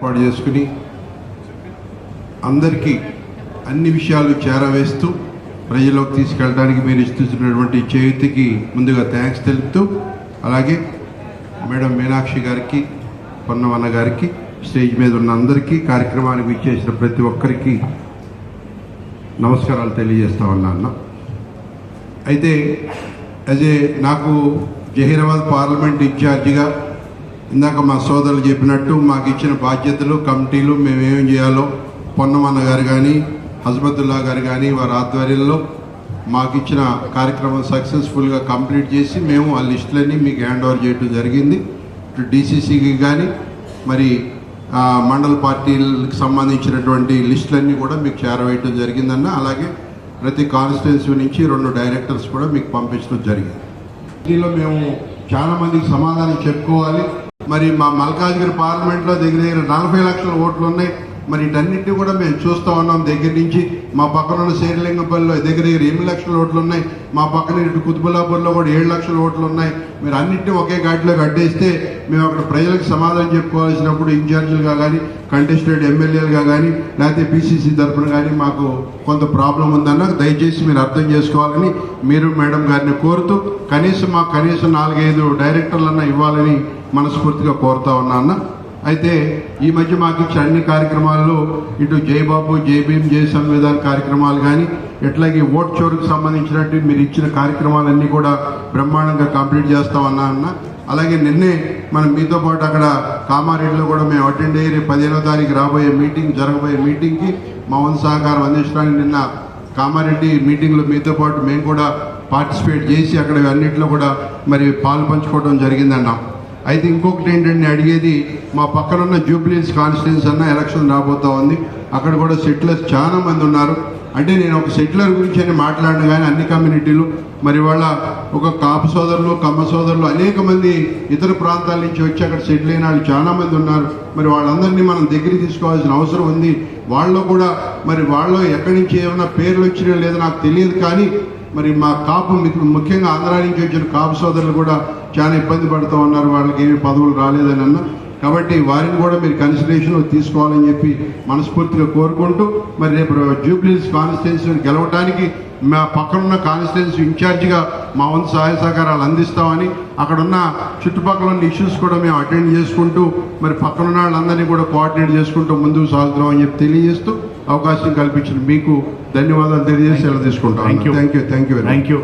ఏర్పాటు చేసుకుని అందరికీ అన్ని విషయాలు చేరవేస్తూ ప్రజల్లోకి తీసుకెళ్ళడానికి మీరు ఇస్తున్నటువంటి చేతికి ముందుగా థ్యాంక్స్ తెలుపుతూ, అలాగే మేడం మీనాక్షి గారికి, పొన్నవన్న గారికి, స్టేజ్ మీద ఉన్న అందరికీ, కార్యక్రమానికి ఇచ్చేసిన ప్రతి ఒక్కరికి నమస్కారాలు తెలియజేస్తా ఉన్నాను. అయితే నాకు జహీరాబాద్ పార్లమెంట్ ఇన్ఛార్జిగా ఇందాక మా సోదరులు చెప్పినట్టు మాకు ఇచ్చిన బాధ్యతలు, కమిటీలు, మేమేం చేయాలో పొన్నమన్న గారు కానీ, హజ్మతుల్లా గారు కానీ వారి ఆధ్వర్యంలో మాకు ఇచ్చిన కార్యక్రమం సక్సెస్ఫుల్గా కంప్లీట్ చేసి మేము ఆ లిస్టులన్నీ మీకు హ్యాండ్ ఓవర్ చేయడం జరిగింది. ఇటు డీసీసీకి కానీ మరి మండల పార్టీలకు సంబంధించినటువంటి లిస్టులన్నీ కూడా మీకు చేరవేయటం జరిగిందన్న. అలాగే ప్రతి కాన్స్టిట్యున్సీ నుంచి 2 డైరెక్టర్స్ కూడా మీకు పంపించడం జరిగింది. దీనిలో మేము చాలామందికి సమాధానం చెప్పుకోవాలి. మరి మా మల్కాజ్గిరి పార్లమెంట్లో దగ్గర 40 లక్షల ఓట్లు ఉన్నాయి. మరి వీటన్నింటినీ కూడా మేము చూస్తూ ఉన్నాం దగ్గర నుంచి. మా పక్కన ఉన్న శేరిలింగపల్లిలో దగ్గర 8 లక్షల ఓట్లు ఉన్నాయి. మా పక్కన ఇటు కుతుబుల్లాపూర్లో కూడా 7 లక్షల ఓట్లు ఉన్నాయి. మీరు అన్నింటినీ ఒకే ఘాట్లో కట్టేస్తే మేము అక్కడ ప్రజలకు సమాధానం చెప్పుకోవాల్సినప్పుడు ఇన్ఛార్జీలుగా కానీ, కంటెస్టెడ్ ఎమ్మెల్యేలుగా కానీ, లేకపోతే పీసీసీ తరఫున కానీ మాకు కొంత ప్రాబ్లం ఉందన్న. దయచేసి మీరు అర్థం చేసుకోవాలని మీరు మేడం గారిని కోరుతూ కనీసం 4-5 డైరెక్టర్లన్నా ఇవ్వాలని మనస్ఫూర్తిగా కోరుతా ఉన్నా అన్న. అయితే ఈ మధ్య మాకు ఇచ్చిన అన్ని కార్యక్రమాల్లో ఇటు జై బాబు, జై భీమ్, జై సంవిధాన్ కార్యక్రమాలు కానీ, ఎట్లాగే ఓట్ చోరుకు సంబంధించినట్టు మీరు ఇచ్చిన కార్యక్రమాలన్నీ కూడా బ్రహ్మాండంగా కంప్లీట్ చేస్తామన్నా అన్న. అలాగే నిన్నే మనం మీతో పాటు అక్కడ కామారెడ్డిలో కూడా మేము అటెండ్ అయ్యి 15వ తారీఖు జరగబోయే మీటింగ్కి మా వంతు సహకారం అందించడానికి నిన్న కామారెడ్డి మీటింగ్లో మీతో పాటు మేము కూడా పార్టిసిపేట్ చేసి అక్కడ అన్నింటిలో కూడా మరి పాలు పంచుకోవడం జరిగిందన్నాం. అయితే ఇంకొకటి ఏంటంటే అడిగేది, మా పక్కనున్న జూబ్లీహిల్స్ కాన్స్టిట్యున్సీ అన్న ఎలక్షన్ రాబోతూ ఉంది. అక్కడ కూడా సెటిలర్స్ చాలా మంది ఉన్నారు. అంటే నేను ఒక సెటిలర్ గురించి అని మాట్లాడిన కానీ అన్ని కమ్యూనిటీలు మరి వాళ్ళ ఒక కాపు సోదరులు, కమ్మ సోదరులు అనేక మంది ఇతర ప్రాంతాల నుంచి వచ్చి అక్కడ సెటిల్ అయిన వాళ్ళు చాలా మంది ఉన్నారు. మరి వాళ్ళందరినీ మనం దగ్గరికి తీసుకోవాల్సిన అవసరం ఉంది. వాళ్ళు కూడా మరి వాళ్ళు ఎక్కడి నుంచి ఏమైనా పేర్లు వచ్చినా లేదో నాకు తెలియదు, కానీ మరి మా కాపు ముఖ్యంగా ఆంధ్రా నుంచి వచ్చిన కాపు సోదరులు కూడా చాలా ఇబ్బంది పడుతూ ఉన్నారు. వాళ్ళకి ఏమి పదవులు రాలేదని అన్న. కాబట్టి వారిని కూడా మీరు కన్సిడరేషన్లో తీసుకోవాలని చెప్పి మనస్ఫూర్తిగా కోరుకుంటూ, మరి రేపు జూబ్లీహిల్స్ కాన్స్టిట్యున్సీని గెలవడానికి మా పక్కనున్న కాన్స్టిట్యున్సీ ఇన్ఛార్జిగా మా వంతు సహాయ సహకారాలు అందిస్తామని, అక్కడున్న చుట్టుపక్కల ఉన్న ఇష్యూస్ కూడా మేము అటెండ్ చేసుకుంటూ మరి పక్కనున్న వాళ్ళందరినీ కూడా కోఆర్డినేట్ చేసుకుంటూ ముందుకు సాగుతున్నామని చెప్పి తెలియజేస్తూ అవకాశం కల్పించిన మీకు ధన్యవాదాలు తెలియజేసి సెలవు తీసుకుంటాం. Thank you.